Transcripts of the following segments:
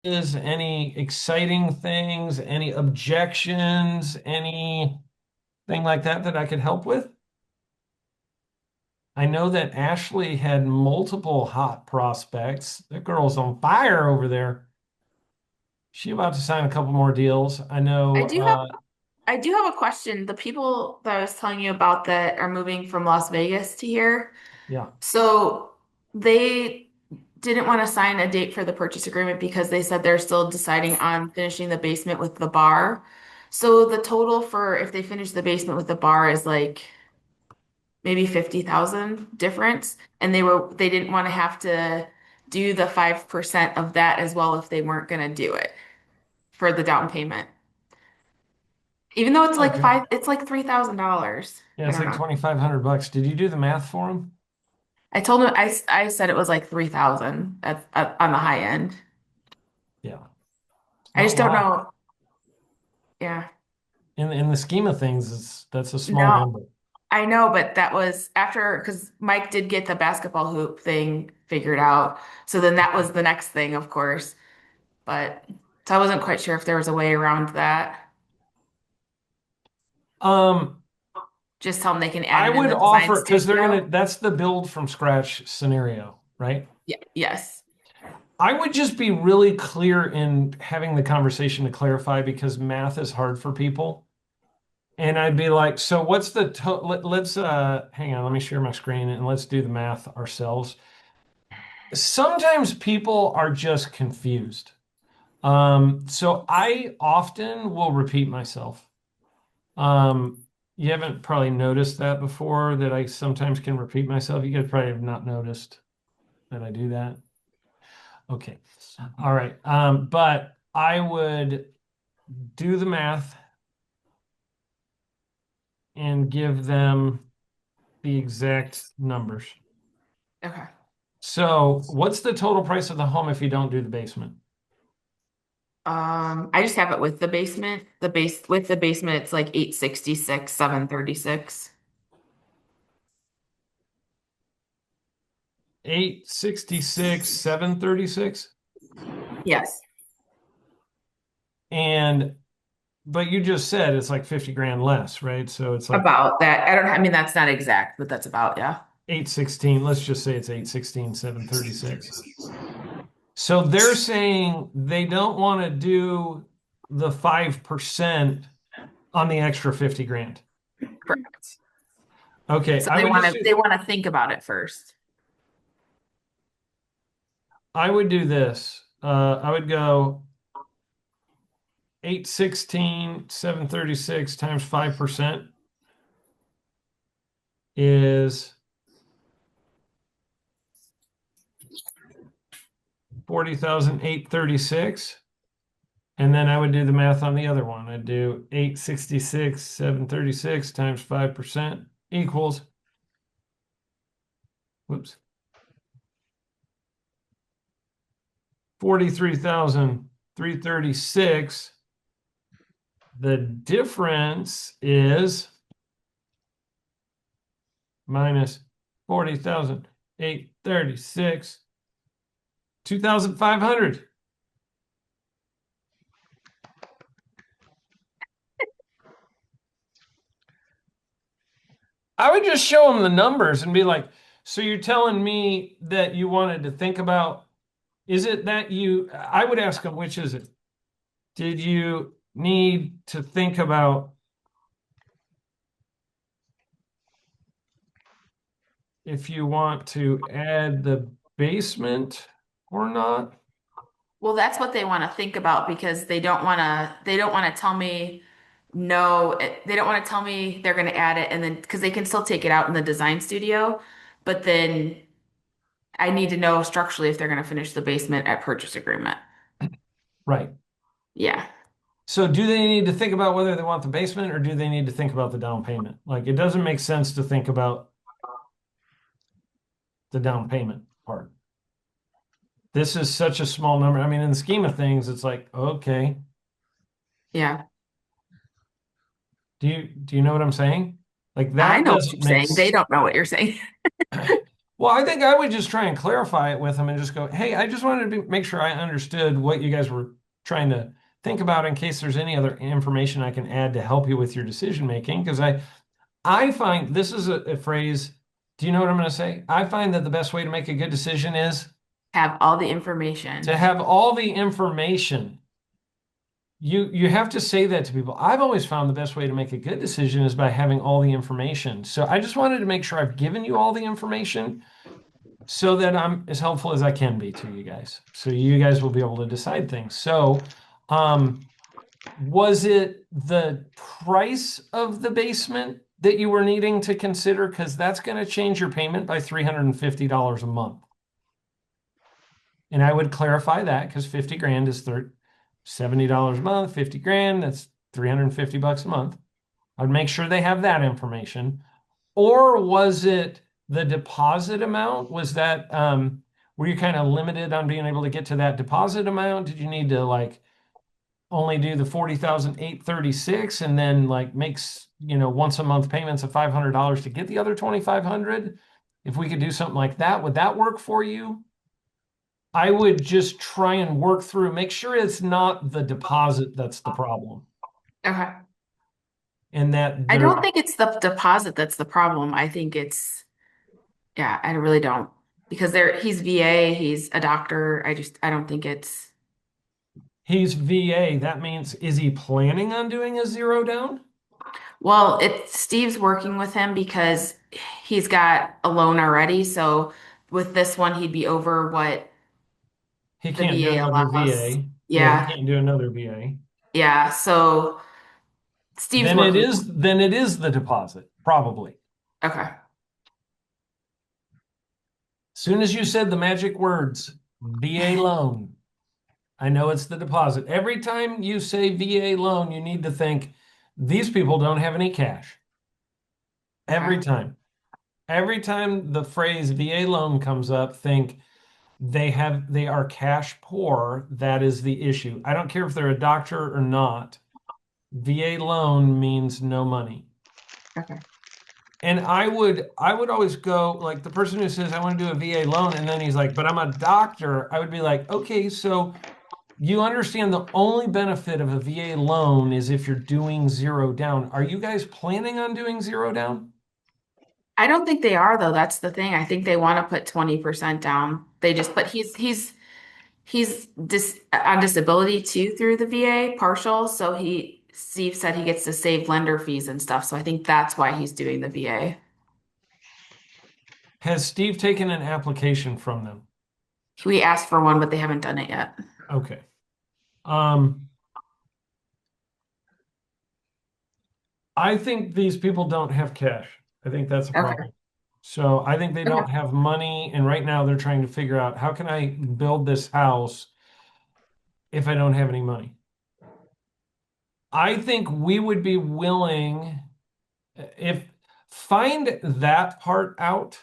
is any exciting things, any objections, anything like that that I could help with? I know that Ashley had multiple hot prospects. That girl's on fire over there. She about to sign a couple more deals. I I know, do have I do have a question. The people that I was telling you about that are moving from Las Vegas to here, yeah. so they didn't want to sign a date for the purchase agreement because they said they're still deciding on finishing the basement with the bar. So the total for if they finish the basement with the bar is like maybe 50,000 difference. And they didn't want to have to do the 5% of that as well if they weren't going to do it for the down payment. Even though Okay. it's like $3,000. Yeah, I it's don't like know. 2,500 bucks. Did you do the math for him? I told him I said it was like 3,000 on the high end. Yeah. It's I not a just don't lot. know. Yeah. In the scheme of things, that's a small No, number. I know, but that was after because Mike did get the basketball hoop thing figured out. So then that was the next thing, of course. But so I wasn't quite sure if there was a way around that. Um, Just tell them they can add I it in would the design offer because studio. that's the build from scratch scenario, right? Yeah, yes. I would just be really clear in having the conversation to clarify because math is hard for people. And I'd be like, so what's the let's hang on, let me share my screen and let's do the math ourselves. Sometimes people are just confused. So I often will repeat myself. You haven't probably noticed that before, that I sometimes can repeat myself. You guys probably have not noticed that I do that. Okay. All right. But I would do the math and give them the exact numbers. Okay. So, what's the total price of the home if you don't do the basement? I just have it with the basement. The base with the basement, it's like 866, 736. 866, 736. Yes. And but you just said it's like 50 grand less, right? So it's like About that. I don't, I mean, that's not exact, but that's about, yeah. 816. Let's just say it's 816, 736. So they're saying they don't want to do the 5% on the extra 50 grand. Correct. Okay, So they want to think about it first. I would do this. I would go 816, 736 times 5% is 40,836. And then I would do the math on the other one. I'd do 866, 736 times 5% equals, whoops, 43,336. The difference is minus 40,836, 2,500. I would just show them the numbers and be like, so you're telling me that you wanted to think about, is it that I would ask them, which is it? Did you need to think about if you want to add the basement or not? Well, that's what they want to think about because they don't want to tell me no, they don't want to tell me they're going to add it and then because they can still take it out in the design studio, but then I need to know structurally if they're going to finish the basement at purchase agreement. Right. Yeah. So do they need to think about whether they want the basement or do they need to think about the down payment? Like it doesn't make sense to think about the down payment part. This is such a small number. I mean, in the scheme of things, it's like, okay, Yeah. do you know what I'm saying? Like I that know what you're doesn't make saying. They don't know what you're saying. Well, I think I would just try and clarify it with them and just go, hey, I just wanted to make sure I understood what you guys were trying to think about in case there's any other information I can add to help you with your decision making. Because I find this is a phrase. Do you know what I'm going to say? I find that the best way to make a good decision is Have all the to information. have all the information. You have to say that to people. I've always found the best way to make a good decision is by having all the information. So I just wanted to make sure I've given you all the information so that I'm as helpful as I can be to you guys. So you guys will be able to decide things. So, was it the price of the basement that you were needing to consider? Because that's going to change your payment by $350 a month. And I would clarify that because 50 grand is $70 a month, 50 grand, that's 350 bucks a month. I'd make sure they have that information. Or was it the deposit amount? Was that were you kind of limited on being able to get to that deposit amount? Did you need to like only do the 40,836 and then like makes, once a month payments of $500 to get the other 2,500? If we could do something like that, would that work for you? I would just try and work through, make sure it's not the deposit that's the problem Okay. and that I there. don't think it's the deposit that's the problem. I think it's, yeah, I really don't. Because he's VA, he's a doctor. I don't think it's, He's VA. That means, is he planning on doing a zero down? well, Steve's working with him because he's got a loan already. So with this one, he'd be over what He the can't do VA another allows. VA. Yeah, he Yeah. can't do another VA. Yeah. So Steve's Then it working. is then it is the deposit, probably. Okay. As soon as you said the magic words, VA loan, I know it's the deposit. Every time you say VA loan, you need to think these people don't have any cash. Every Okay. time. Every time the phrase VA loan comes up, think they are cash poor. That is the issue. I don't care if they're a doctor or not. VA loan means no money. Okay. And I would always go like the person who says I want to do a VA loan and then he's like, but I'm a doctor. I would be like, okay, so you understand the only benefit of a VA loan is if you're doing zero down. Are you guys planning on doing zero down? I don't think they are though. That's the thing. I think they want to put 20% down. But he's on disability too through the VA partial. So Steve said he gets to save lender fees and stuff. So I think that's why he's doing the VA. Has Steve taken an application from them? We asked for one, but they haven't done it yet. Okay. Um, I think these people don't have cash. I think that's a Okay. problem. So I think they Okay. don't have money, and right now they're trying to figure out how can I build this house if I don't have any money. I think we would be willing if find that part out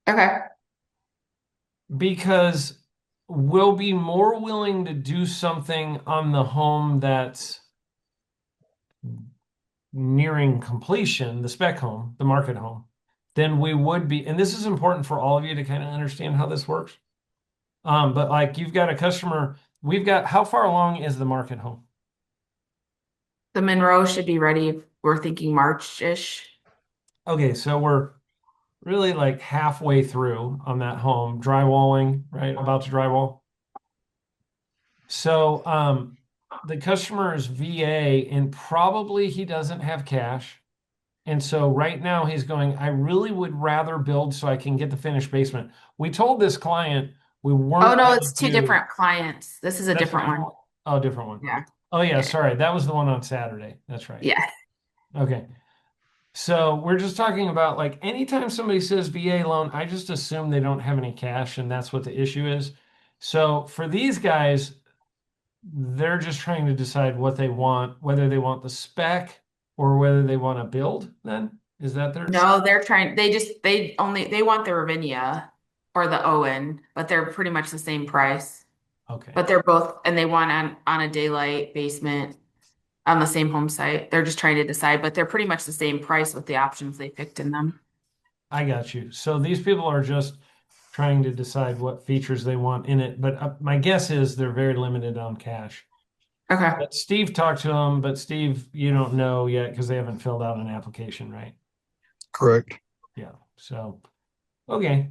Okay. because we'll be more willing to do something on the home that's nearing completion, the spec home, the market home, than we would be. And this is important for all of you to kind of understand how this works. But like you've got a customer, we've got how far along is the market home? The Monroe should be ready. We're thinking March-ish. Okay, so we're really like halfway through on that home, drywalling, right? About to drywall. So the customer is VA and probably he doesn't have cash. And so right now he's going, I really would rather build so I can get the finished basement. We told this client we Oh weren't no, going it's to two do, different clients. This is a that's a different different one. one. Oh, different one. Yeah. Oh yeah, Yeah. sorry. That was the one on Saturday. That's right. Yeah. Okay. So we're just talking about like anytime somebody says VA loan, I just assume they don't have any cash and that's what the issue is. So for these guys, they're just trying to decide what they want, whether they want the spec or whether they want to build then. Is that their No, they want the Ravinia or the Owen, but they're pretty much the same price. okay. But they're both, and they want on a daylight basement on the same home site. They're just trying to decide, but they're pretty much the same price with the options they picked in them. I got you. So these people are just trying to decide what features they want in it. But my guess is they're very limited on cash. Okay. But Steve talked to them, but Steve, you don't know yet because they haven't filled out an application, right? Correct. Yeah. So, okay.